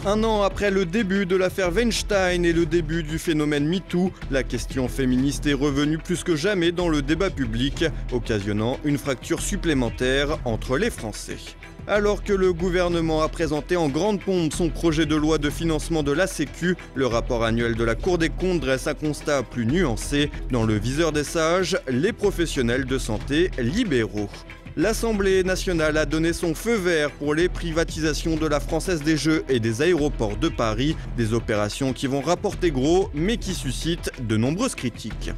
Un an après le début de l'affaire Weinstein et le début du phénomène MeToo, la question féministe est revenue plus que jamais dans le débat public, occasionnant une fracture supplémentaire entre les Français. Alors que le gouvernement a présenté en grande pompe son projet de loi de financement de la Sécu, le rapport annuel de la Cour des comptes dresse un constat plus nuancé. Dans le viseur des sages, les professionnels de santé libéraux. L'Assemblée nationale a donné son feu vert pour les privatisations de la Française des Jeux et des aéroports de Paris, des opérations qui vont rapporter gros mais qui suscitent de nombreuses critiques.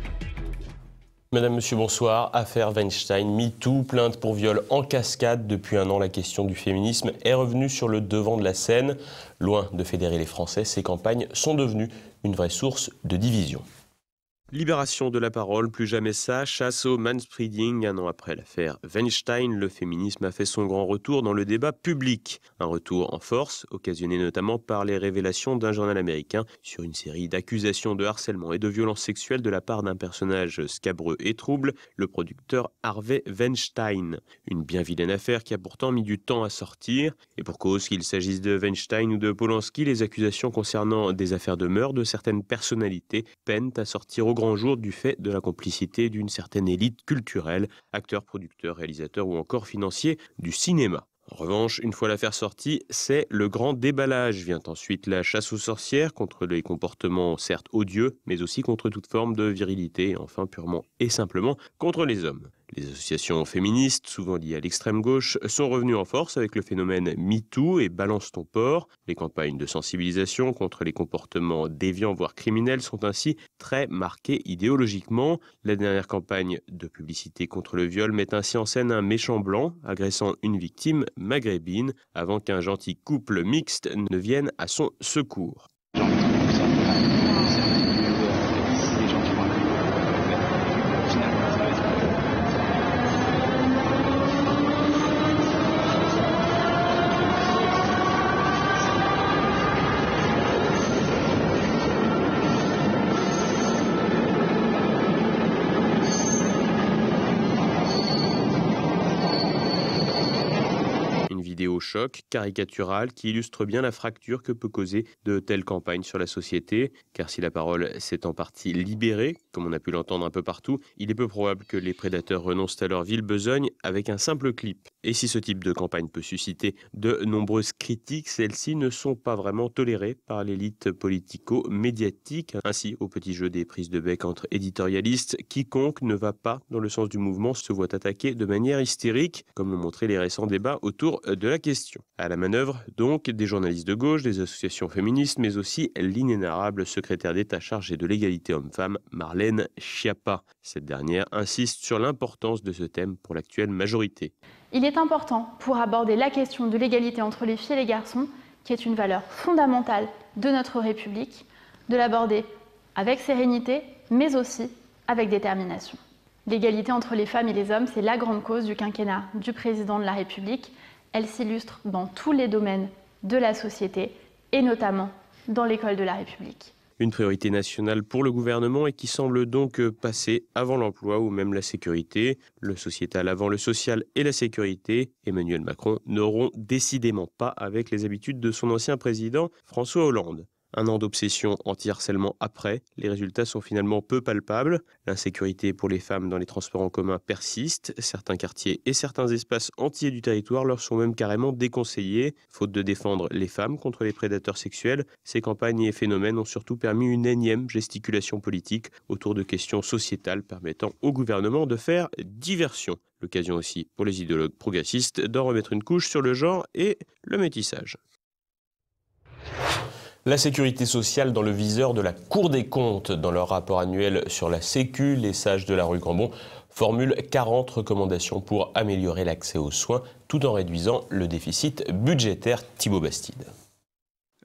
Madame, Monsieur, bonsoir. Affaire Weinstein, MeToo, plainte pour viol en cascade. Depuis un an, la question du féminisme est revenue sur le devant de la scène. Loin de fédérer les Français, ces campagnes sont devenues une vraie source de division. Libération de la parole, plus jamais ça, chasse au manspreading. Un an après l'affaire Weinstein, le féminisme a fait son grand retour dans le débat public. Un retour en force, occasionné notamment par les révélations d'un journal américain sur une série d'accusations de harcèlement et de violences sexuelles de la part d'un personnage scabreux et trouble, le producteur Harvey Weinstein. Une bien vilaine affaire qui a pourtant mis du temps à sortir. Et pour cause qu'il s'agisse de Weinstein ou de Polanski, les accusations concernant des affaires de meurtre de certaines personnalités peinent à sortir au grand jour du fait de la complicité d'une certaine élite culturelle, acteurs, producteurs, réalisateurs ou encore financiers du cinéma. En revanche, une fois l'affaire sortie, c'est le grand déballage. Vient ensuite la chasse aux sorcières contre les comportements certes odieux, mais aussi contre toute forme de virilité, et enfin purement et simplement contre les hommes. Les associations féministes, souvent liées à l'extrême gauche, sont revenues en force avec le phénomène MeToo et Balance ton porc. Les campagnes de sensibilisation contre les comportements déviants voire criminels sont ainsi très marquées idéologiquement. La dernière campagne de publicité contre le viol met ainsi en scène un méchant blanc agressant une victime maghrébine avant qu'un gentil couple mixte ne vienne à son secours. Vidéo choc, caricaturale, qui illustre bien la fracture que peut causer de telles campagnes sur la société. Car si la parole s'est en partie libérée, comme on a pu l'entendre un peu partout, il est peu probable que les prédateurs renoncent à leur ville besogne avec un simple clip. Et si ce type de campagne peut susciter de nombreuses critiques, celles-ci ne sont pas vraiment tolérées par l'élite politico-médiatique. Ainsi, au petit jeu des prises de bec entre éditorialistes, quiconque ne va pas dans le sens du mouvement se voit attaquer de manière hystérique, comme l'ont montré les récents débats autour de la question. À la manœuvre, donc, des journalistes de gauche, des associations féministes, mais aussi l'inénarrable secrétaire d'État chargée de l'égalité homme-femme, Marlène Schiappa. Cette dernière insiste sur l'importance de ce thème pour l'actuelle majorité. Il est important, pour aborder la question de l'égalité entre les filles et les garçons, qui est une valeur fondamentale de notre République, de l'aborder avec sérénité, mais aussi avec détermination. L'égalité entre les femmes et les hommes, c'est la grande cause du quinquennat du président de la République. Elle s'illustre dans tous les domaines de la société et notamment dans l'école de la République. Une priorité nationale pour le gouvernement et qui semble donc passer avant l'emploi ou même la sécurité. Le sociétal avant le social et la sécurité. Emmanuel Macron n'auront décidément pas avec les habitudes de son ancien président François Hollande. Un an d'obsession anti-harcèlement après, les résultats sont finalement peu palpables. L'insécurité pour les femmes dans les transports en commun persiste. Certains quartiers et certains espaces entiers du territoire leur sont même carrément déconseillés. Faute de défendre les femmes contre les prédateurs sexuels, ces campagnes et phénomènes ont surtout permis une énième gesticulation politique autour de questions sociétales permettant au gouvernement de faire diversion. L'occasion aussi pour les idéologues progressistes d'en remettre une couche sur le genre et le métissage. La sécurité sociale dans le viseur de la Cour des comptes. Dans leur rapport annuel sur la Sécu, les sages de la rue Cambon formulent 40 recommandations pour améliorer l'accès aux soins tout en réduisant le déficit budgétaire. Thibaut Bastide.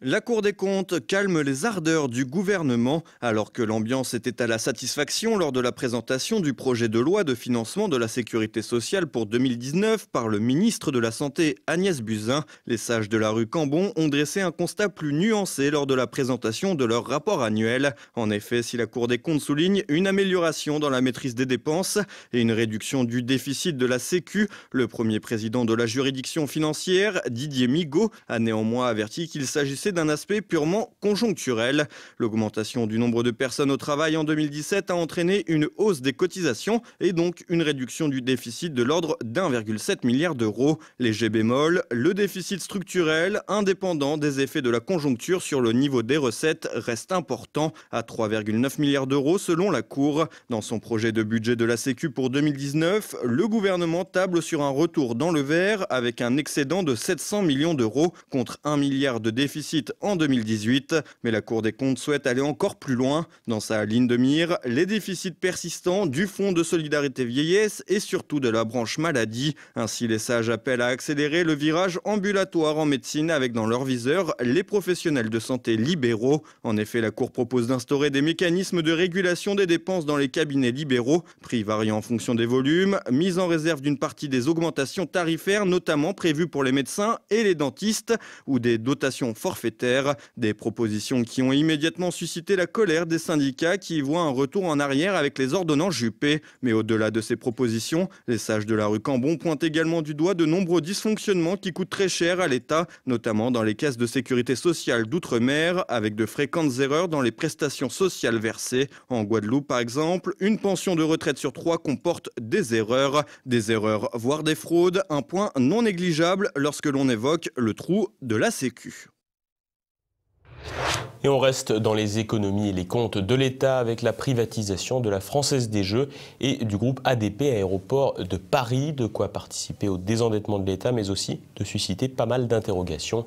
La Cour des comptes calme les ardeurs du gouvernement alors que l'ambiance était à la satisfaction lors de la présentation du projet de loi de financement de la sécurité sociale pour 2019 par le ministre de la Santé Agnès Buzyn. Les sages de la rue Cambon ont dressé un constat plus nuancé lors de la présentation de leur rapport annuel. En effet, si la Cour des comptes souligne une amélioration dans la maîtrise des dépenses et une réduction du déficit de la Sécu, le premier président de la juridiction financière, Didier Migaud, a néanmoins averti qu'il s'agissait passer d'un aspect purement conjoncturel. L'augmentation du nombre de personnes au travail en 2017 a entraîné une hausse des cotisations et donc une réduction du déficit de l'ordre d'1,7 milliard d'euros. Léger bémol, le déficit structurel, indépendant des effets de la conjoncture sur le niveau des recettes, reste important à 3,9 milliards d'euros selon la Cour. Dans son projet de budget de la Sécu pour 2019, le gouvernement table sur un retour dans le vert avec un excédent de 700 millions d'euros contre 1 milliard de déficit en 2018. Mais la Cour des comptes souhaite aller encore plus loin. Dans sa ligne de mire, les déficits persistants du Fonds de solidarité vieillesse et surtout de la branche maladie. Ainsi, les sages appellent à accélérer le virage ambulatoire en médecine avec dans leur viseur les professionnels de santé libéraux. En effet, la Cour propose d'instaurer des mécanismes de régulation des dépenses dans les cabinets libéraux, prix variant en fonction des volumes, mise en réserve d'une partie des augmentations tarifaires, notamment prévues pour les médecins et les dentistes, ou des dotations forfaitaires. Des propositions qui ont immédiatement suscité la colère des syndicats qui y voient un retour en arrière avec les ordonnances Juppé. Mais au-delà de ces propositions, les sages de la rue Cambon pointent également du doigt de nombreux dysfonctionnements qui coûtent très cher à l'État, notamment dans les caisses de sécurité sociale d'outre-mer, avec de fréquentes erreurs dans les prestations sociales versées. En Guadeloupe, par exemple, une pension de retraite sur 3 comporte des erreurs, voire des fraudes, un point non négligeable lorsque l'on évoque le trou de la Sécu. Et on reste dans les économies et les comptes de l'État avec la privatisation de la Française des Jeux et du groupe ADP Aéroports de Paris, de quoi participer au désendettement de l'État, mais aussi de susciter pas mal d'interrogations.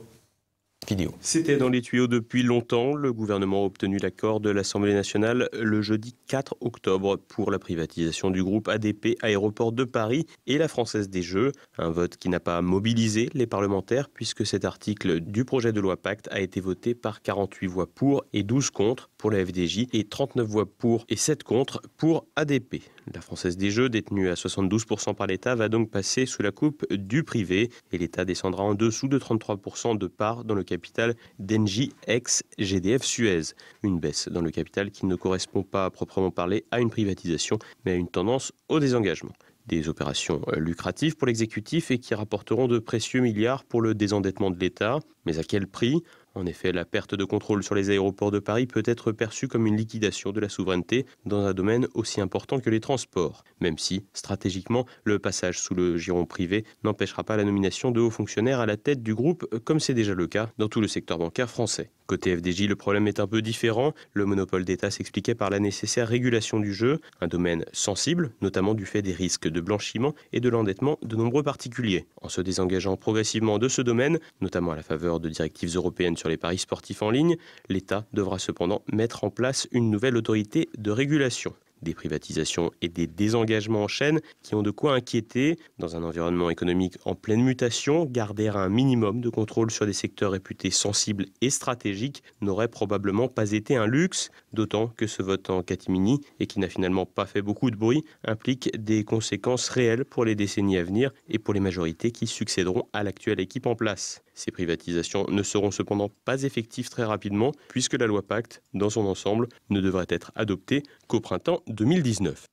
Vidéo. C'était dans les tuyaux depuis longtemps. Le gouvernement a obtenu l'accord de l'Assemblée nationale le jeudi 4 octobre pour la privatisation du groupe ADP Aéroports de Paris et la Française des Jeux. Un vote qui n'a pas mobilisé les parlementaires puisque cet article du projet de loi Pacte a été voté par 48 voix pour et 12 contre pour la FDJ et 39 voix pour et 7 contre pour ADP. La Française des Jeux, détenue à 72% par l'État, va donc passer sous la coupe du privé et l'État descendra en dessous de 33% de part dans le capital d'Engie ex-GDF Suez. Une baisse dans le capital qui ne correspond pas à proprement parler à une privatisation, mais à une tendance au désengagement. Des opérations lucratives pour l'exécutif et qui rapporteront de précieux milliards pour le désendettement de l'État. Mais à quel prix ? En effet, la perte de contrôle sur les aéroports de Paris peut être perçue comme une liquidation de la souveraineté dans un domaine aussi important que les transports, même si, stratégiquement, le passage sous le giron privé n'empêchera pas la nomination de hauts fonctionnaires à la tête du groupe, comme c'est déjà le cas dans tout le secteur bancaire français. Côté FDJ, le problème est un peu différent. Le monopole d'État s'expliquait par la nécessaire régulation du jeu, un domaine sensible, notamment du fait des risques de blanchiment et de l'endettement de nombreux particuliers. En se désengageant progressivement de ce domaine, notamment à la faveur de directives européennes sur les paris sportifs en ligne, l'État devra cependant mettre en place une nouvelle autorité de régulation. Des privatisations et des désengagements en chaîne qui ont de quoi inquiéter. Dans un environnement économique en pleine mutation, garder un minimum de contrôle sur des secteurs réputés sensibles et stratégiques n'aurait probablement pas été un luxe, d'autant que ce vote en catimini, et qui n'a finalement pas fait beaucoup de bruit, implique des conséquences réelles pour les décennies à venir et pour les majorités qui succéderont à l'actuelle équipe en place. Ces privatisations ne seront cependant pas effectives très rapidement, puisque la loi Pacte, dans son ensemble, ne devrait être adoptée qu'au printemps 2019.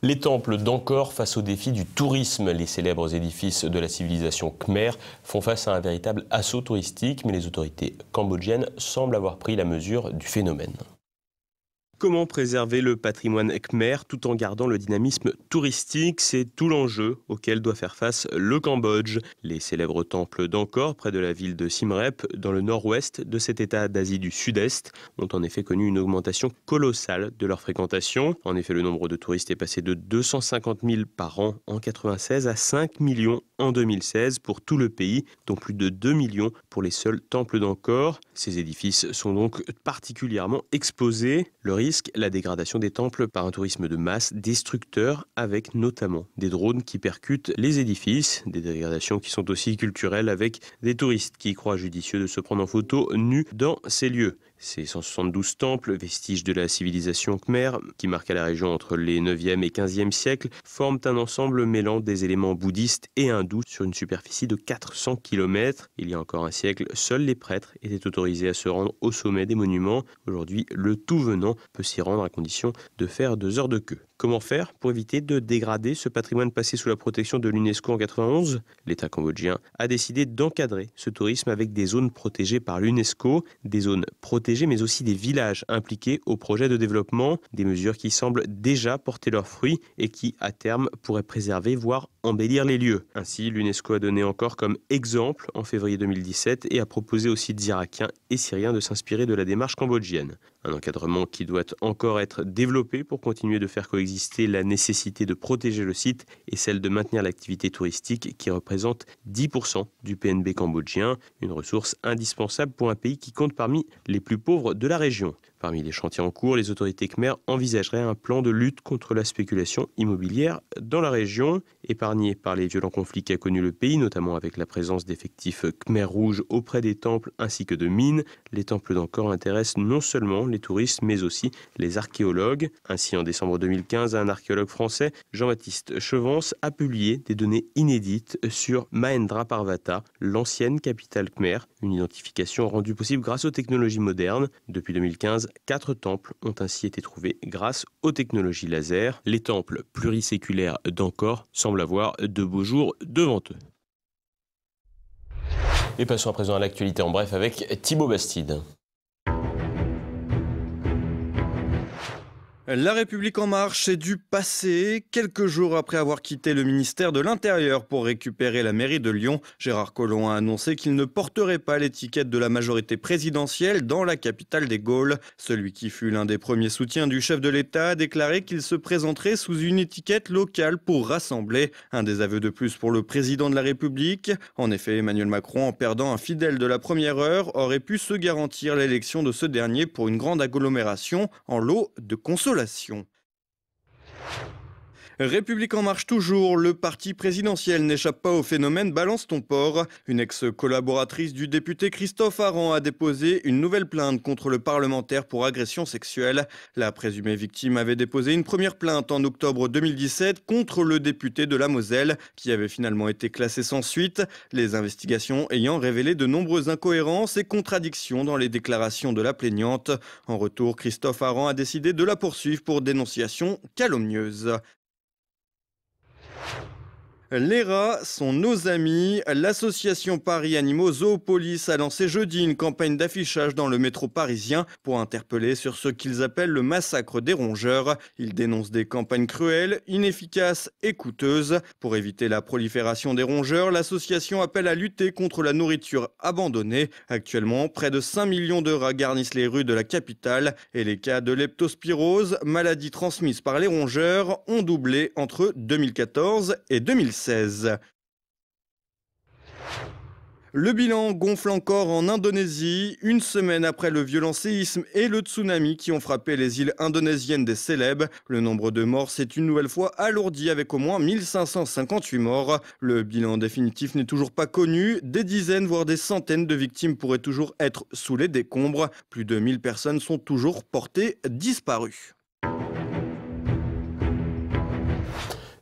Les temples d'Angkor face au défi du tourisme. Les célèbres édifices de la civilisation khmer font face à un véritable assaut touristique, mais les autorités cambodgiennes semblent avoir pris la mesure du phénomène. Comment préserver le patrimoine khmer tout en gardant le dynamisme touristique? C'est tout l'enjeu auquel doit faire face le Cambodge. Les célèbres temples d'Angkor, près de la ville de Siem Reap, dans le nord-ouest de cet état d'Asie du Sud-Est, ont en effet connu une augmentation colossale de leur fréquentation. En effet, le nombre de touristes est passé de 250 000 par an en 1996 à 5 millions en 2016 pour tout le pays, dont plus de 2 millions pour les seuls temples d'Angkor. Ces édifices sont donc particulièrement exposés. Le risque, la dégradation des temples par un tourisme de masse destructeur, avec notamment des drones qui percutent les édifices, des dégradations qui sont aussi culturelles avec des touristes qui croient judicieux de se prendre en photo nus dans ces lieux. Ces 172 temples, vestiges de la civilisation khmer, qui marquent la région entre les 9e et 15e siècles, forment un ensemble mêlant des éléments bouddhistes et hindous sur une superficie de 400 km. Il y a encore un siècle, seuls les prêtres étaient autorisés à se rendre au sommet des monuments. Aujourd'hui, le tout venant peut s'y rendre à condition de faire 2 heures de queue. Comment faire pour éviter de dégrader ce patrimoine passé sous la protection de l'UNESCO en 1991 ? L'État cambodgien a décidé d'encadrer ce tourisme avec des zones protégées par l'UNESCO, des zones protégées mais aussi des villages impliqués au projet de développement, des mesures qui semblent déjà porter leurs fruits et qui, à terme, pourraient préserver, voire embellir les lieux. Ainsi, l'UNESCO a donné encore comme exemple en février 2017 et a proposé aux sites irakiens et syriens de s'inspirer de la démarche cambodgienne. Un encadrement qui doit encore être développé pour continuer de faire coexister la nécessité de protéger le site et celle de maintenir l'activité touristique qui représente 10% du PNB cambodgien, une ressource indispensable pour un pays qui compte parmi les plus pauvres de la région. Parmi les chantiers en cours, les autorités khmères envisageraient un plan de lutte contre la spéculation immobilière dans la région. Épargné par les violents conflits qu'a connus le pays, notamment avec la présence d'effectifs khmers rouges auprès des temples ainsi que de mines, les temples d'Angkor intéressent non seulement les touristes mais aussi les archéologues. Ainsi, en décembre 2015, un archéologue français, Jean-Baptiste Chevance, a publié des données inédites sur Mahendra Parvata, l'ancienne capitale khmer, une identification rendue possible grâce aux technologies modernes. Depuis 2015, 4 temples ont ainsi été trouvés grâce aux technologies laser. Les temples pluriséculaires d'Angkor semblent avoir de beaux jours devant eux. Et passons à présent à l'actualité en bref avec Thibaut Bastide. La République en marche est du passé. Quelques jours après avoir quitté le ministère de l'Intérieur pour récupérer la mairie de Lyon, Gérard Collomb a annoncé qu'il ne porterait pas l'étiquette de la majorité présidentielle dans la capitale des Gaules. Celui qui fut l'un des premiers soutiens du chef de l'État a déclaré qu'il se présenterait sous une étiquette locale pour rassembler. Un désaveu de plus pour le président de la République. En effet, Emmanuel Macron, en perdant un fidèle de la première heure, aurait pu se garantir l'élection de ce dernier pour une grande agglomération en lot de consolation. République en marche toujours, le parti présidentiel n'échappe pas au phénomène Balance ton porc. Une ex-collaboratrice du député Christophe Arran a déposé une nouvelle plainte contre le parlementaire pour agression sexuelle. La présumée victime avait déposé une première plainte en octobre 2017 contre le député de la Moselle, qui avait finalement été classé sans suite. Les investigations ayant révélé de nombreuses incohérences et contradictions dans les déclarations de la plaignante. En retour, Christophe Arran a décidé de la poursuivre pour dénonciation calomnieuse. Les rats sont nos amis. L'association Paris Animaux Zoopolis a lancé jeudi une campagne d'affichage dans le métro parisien pour interpeller sur ce qu'ils appellent le massacre des rongeurs. Ils dénoncent des campagnes cruelles, inefficaces et coûteuses. Pour éviter la prolifération des rongeurs, l'association appelle à lutter contre la nourriture abandonnée. Actuellement, près de 5 millions de rats garnissent les rues de la capitale et les cas de leptospirose, maladie transmise par les rongeurs, ont doublé entre 2014 et 2016. Le bilan gonfle encore en Indonésie, une semaine après le violent séisme et le tsunami qui ont frappé les îles indonésiennes des Célèbes. Le nombre de morts s'est une nouvelle fois alourdi avec au moins 1558 morts. Le bilan définitif n'est toujours pas connu. Des dizaines, voire des centaines de victimes pourraient toujours être sous les décombres. Plus de 1000 personnes sont toujours portées disparues.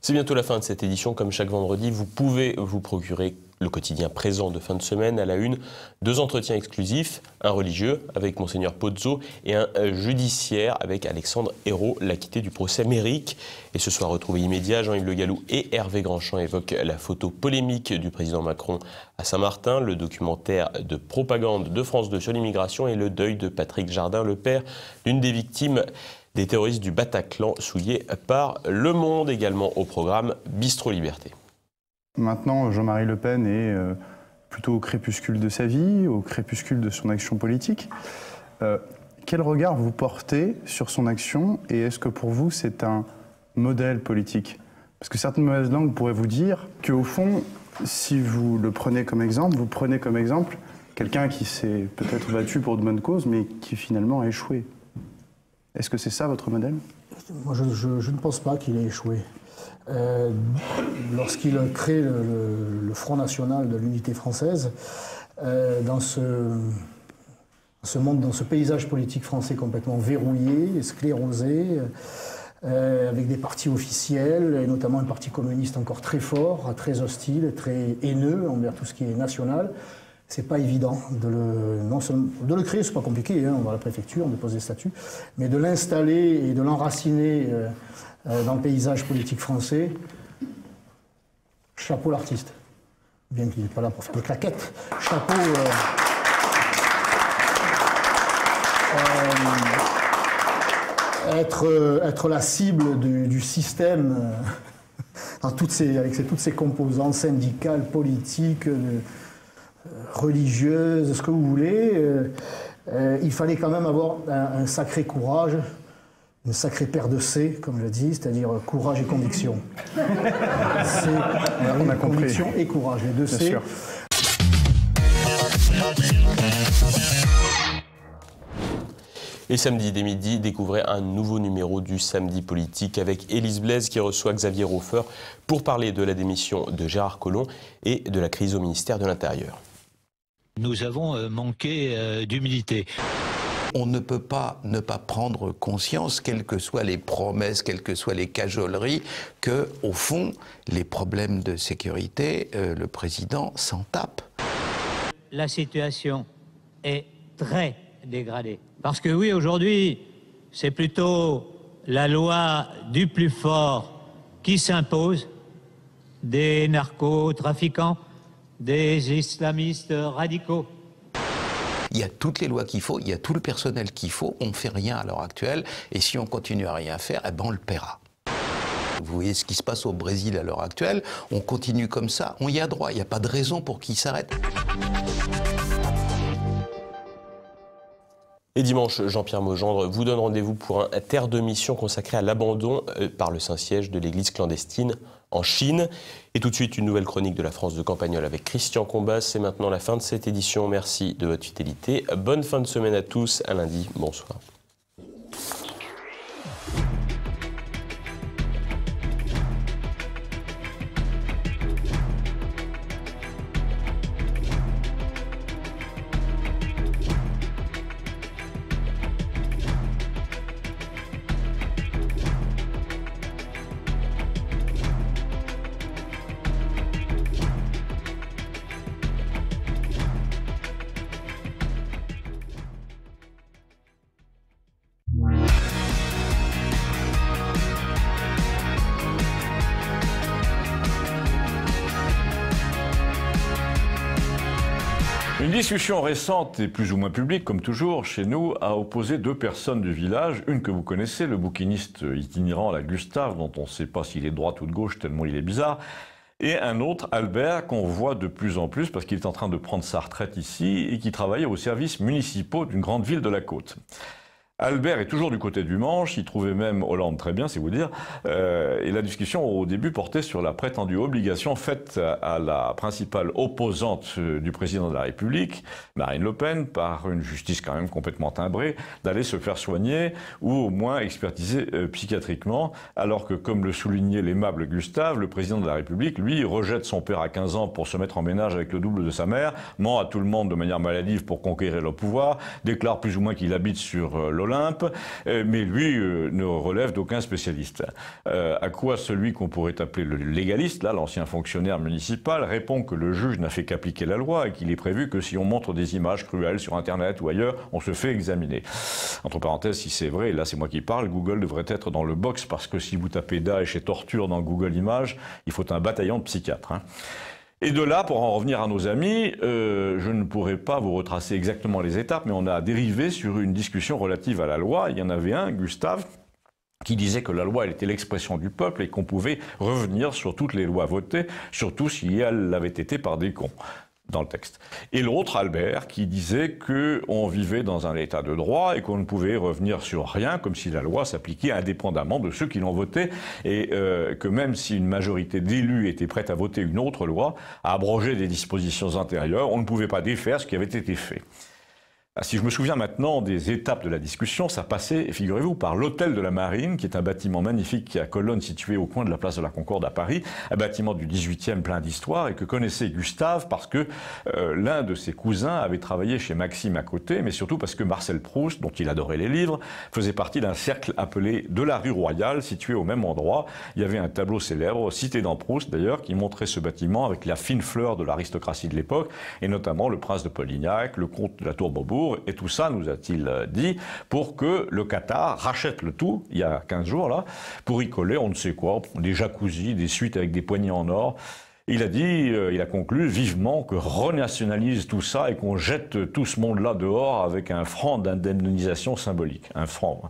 C'est bientôt la fin de cette édition. Comme chaque vendredi, vous pouvez vous procurer le quotidien présent de fin de semaine à la une. 2 entretiens exclusifs, un religieux avec Monseigneur Pozzo et un judiciaire avec Alexandre Hérault, l'acquitté du procès Méric. Et ce soir, retrouvé immédiat, Jean-Yves Le Gallou et Hervé Grandchamp évoquent la photo polémique du président Macron à Saint-Martin, le documentaire de propagande de France 2 sur l'immigration et le deuil de Patrick Jardin, le père d'une des victimes des terroristes du Bataclan souillés par Le Monde. Également au programme Bistro Liberté. Maintenant, Jean-Marie Le Pen est plutôt au crépuscule de sa vie, au crépuscule de son action politique. Quel regard vous portez sur son action et est-ce que pour vous c'est un modèle politique? Parce que certaines mauvaises langues pourraient vous dire qu'au fond, si vous le prenez comme exemple, vous prenez comme exemple quelqu'un qui s'est peut-être battu pour de bonnes causes mais qui finalement a échoué. Est-ce que c'est ça votre modèle? Moi, je ne pense pas qu'il ait échoué. Lorsqu'il a créé le Front National de l'Unité française, dans ce monde, dans ce paysage politique français complètement verrouillé, sclérosé, avec des partis officiels, et notamment un parti communiste encore très fort, très hostile, très haineux envers tout ce qui est national, C'est pas évident de le créer, c'est pas compliqué, hein, on va à la préfecture, on dépose des statuts, mais de l'installer et de l'enraciner dans le paysage politique français, chapeau l'artiste. Bien qu'il n'est pas là pour faire des claquettes, chapeau... être la cible du système avec toutes ses composantes syndicales, politiques, religieuses, ce que vous voulez, il fallait quand même avoir un sacré courage, une sacrée paire de C, comme je dis, c'est-à-dire courage et conviction. On a conviction et courage, les deux C. Bien sûr. Et samedi dès midi, découvrez un nouveau numéro du Samedi Politique avec Élise Blaise qui reçoit Xavier Hofer pour parler de la démission de Gérard Collomb et de la crise au ministère de l'Intérieur. Nous avons manqué d'humilité. On ne peut pas ne pas prendre conscience, quelles que soient les promesses, quelles que soient les cajoleries, que, au fond, les problèmes de sécurité, le président s'en tape. La situation est très dégradée. Parce que oui, aujourd'hui, c'est plutôt la loi du plus fort qui s'impose, des narcotrafiquants, des islamistes radicaux. Il y a toutes les lois qu'il faut, il y a tout le personnel qu'il faut, on ne fait rien à l'heure actuelle, et si on continue à rien faire, eh ben on le paiera. Vous voyez ce qui se passe au Brésil à l'heure actuelle, on continue comme ça, on y a droit, il n'y a pas de raison pour qu'il s'arrête. Et dimanche, Jean-Pierre Maugendre vous donne rendez-vous pour un terre de mission consacré à l'abandon par le Saint-Siège de l'église clandestine en Chine. Et tout de suite, une nouvelle chronique de la France de Campagnol avec Christian Combas. C'est maintenant la fin de cette édition. Merci de votre fidélité. Bonne fin de semaine à tous. À lundi. Bonsoir. Une discussion récente et plus ou moins publique, comme toujours, chez nous, a opposé deux personnes du village. Une que vous connaissez, le bouquiniste itinérant, la Gustave, dont on ne sait pas s'il est de droite ou de gauche, tellement il est bizarre. Et un autre, Albert, qu'on voit de plus en plus parce qu'il est en train de prendre sa retraite ici et qui travaillait aux services municipaux d'une grande ville de la côte. Albert est toujours du côté du Manche, il trouvait même Hollande très bien, c'est vous dire, et la discussion au début portait sur la prétendue obligation faite à la principale opposante du président de la République, Marine Le Pen, par une justice quand même complètement timbrée, d'aller se faire soigner ou au moins expertiser psychiatriquement, alors que, comme le soulignait l'aimable Gustave, le président de la République, lui, rejette son père à 15 ans pour se mettre en ménage avec le double de sa mère, ment à tout le monde de manière maladive pour conquérir le pouvoir, déclare plus ou moins qu'il habite sur l'Olympe, mais lui ne relève d'aucun spécialiste. À quoi celui qu'on pourrait appeler le légaliste, là, l'ancien fonctionnaire municipal, répond que le juge n'a fait qu'appliquer la loi et qu'il est prévu que si on montre des images cruelles sur Internet ou ailleurs, on se fait examiner. Entre parenthèses, si c'est vrai, et là c'est moi qui parle, Google devrait être dans le box parce que si vous tapez Daesh et torture dans Google Images, il faut un bataillon de psychiatres. Et de là, pour en revenir à nos amis, je ne pourrais pas vous retracer exactement les étapes, mais on a dérivé sur une discussion relative à la loi. Il y en avait un, Gustave, qui disait que la loi, elle était l'expression du peuple et qu'on pouvait revenir sur toutes les lois votées, surtout si elles l'avaient été par des cons, dans le texte. Et l'autre, Albert, qui disait qu'on vivait dans un état de droit et qu'on ne pouvait revenir sur rien, comme si la loi s'appliquait indépendamment de ceux qui l'ont votée, et que même si une majorité d'élus était prête à voter une autre loi, à abroger des dispositions antérieures, on ne pouvait pas défaire ce qui avait été fait. Si je me souviens maintenant des étapes de la discussion, ça passait, figurez-vous, par l'Hôtel de la Marine, qui est un bâtiment magnifique qui est à Cologne, situé au coin de la place de la Concorde à Paris, un bâtiment du 18e plein d'histoire et que connaissait Gustave parce que l'un de ses cousins avait travaillé chez Maxime à côté, mais surtout parce que Marcel Proust, dont il adorait les livres, faisait partie d'un cercle appelé de la rue Royale, situé au même endroit. Il y avait un tableau célèbre, cité dans Proust d'ailleurs, qui montrait ce bâtiment avec la fine fleur de l'aristocratie de l'époque, et notamment le prince de Polignac, le comte de la Tour-Beaubourg, et tout ça, nous a-t-il dit, pour que le Qatar rachète le tout, il y a 15 jours là, pour y coller on ne sait quoi, des jacuzzis, des suites avec des poignées en or. Il a dit, il a conclu vivement que renationalise tout ça et qu'on jette tout ce monde-là dehors avec un franc d'indemnisation symbolique. Un franc.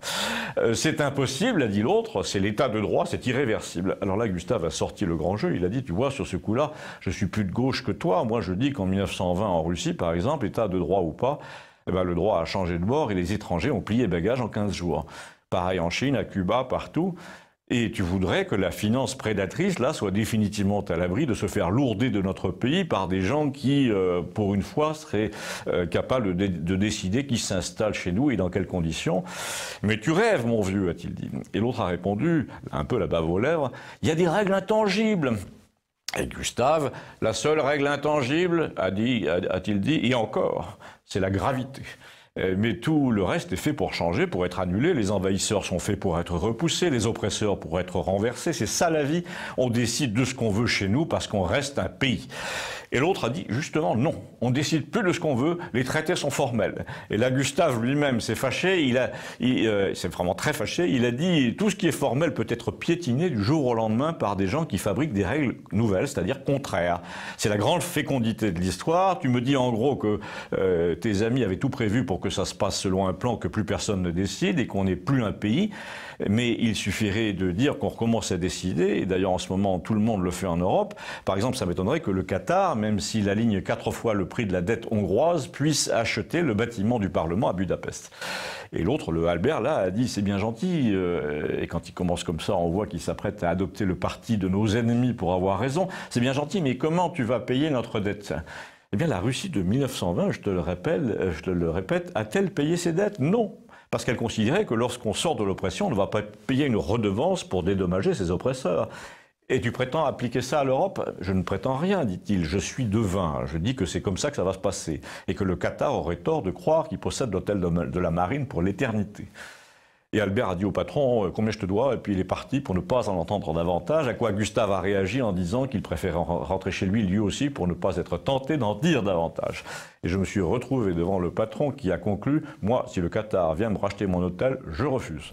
C'est impossible, a dit l'autre, c'est l'état de droit, c'est irréversible. Alors là, Gustave a sorti le grand jeu, il a dit, tu vois, sur ce coup-là, je suis plus de gauche que toi. Moi, je dis qu'en 1920, en Russie, par exemple, état de droit ou pas, eh ben, le droit a changé de bord et les étrangers ont plié bagages en 15 jours. Pareil en Chine, à Cuba, partout. Et tu voudrais que la finance prédatrice, là, soit définitivement à l'abri de se faire lourder de notre pays par des gens qui, pour une fois, seraient capables de décider qui s'installe chez nous et dans quelles conditions. Mais tu rêves, mon vieux, a-t-il dit. Et l'autre a répondu, un peu la bave aux lèvres, il y a des règles intangibles. Et Gustave, la seule règle intangible, a-t-il dit, et encore, c'est la gravité. Mais tout le reste est fait pour changer, pour être annulé. Les envahisseurs sont faits pour être repoussés, les oppresseurs pour être renversés. C'est ça la vie. On décide de ce qu'on veut chez nous parce qu'on reste un pays. Et l'autre a dit justement non, on décide plus de ce qu'on veut, les traités sont formels. Et là, Gustave lui-même s'est fâché, il s'est vraiment très fâché, il a dit tout ce qui est formel peut être piétiné du jour au lendemain par des gens qui fabriquent des règles nouvelles, c'est-à-dire contraires. C'est la grande fécondité de l'histoire. Tu me dis en gros que tes amis avaient tout prévu pour que ça se passe selon un plan que plus personne ne décide et qu'on n'est plus un pays. Mais il suffirait de dire qu'on recommence à décider, et d'ailleurs en ce moment tout le monde le fait en Europe. Par exemple, ça m'étonnerait que le Qatar, même s'il aligne 4 fois le prix de la dette hongroise, puisse acheter le bâtiment du Parlement à Budapest. Et l'autre, le Albert, là, a dit c'est bien gentil, et quand il commence comme ça, on voit qu'il s'apprête à adopter le parti de nos ennemis pour avoir raison. C'est bien gentil, mais comment tu vas payer notre dette ? Eh bien, la Russie de 1920, je te le répète, a-t-elle payé ses dettes ? Non. Parce qu'elle considérait que lorsqu'on sort de l'oppression, on ne va pas payer une redevance pour dédommager ses oppresseurs. Et tu prétends appliquer ça à l'Europe ? Je ne prétends rien, dit-il. Je suis devin. Je dis que c'est comme ça que ça va se passer. Et que le Qatar aurait tort de croire qu'il possède l'hôtel de la Marine pour l'éternité. Et Albert a dit au patron « Combien je te dois ?» Et puis il est parti pour ne pas en entendre davantage, à quoi Gustave a réagi en disant qu'il préférait rentrer chez lui aussi pour ne pas être tenté d'en dire davantage. Et je me suis retrouvé devant le patron qui a conclu « Moi, si le Qatar vient me racheter mon hôtel, je refuse. »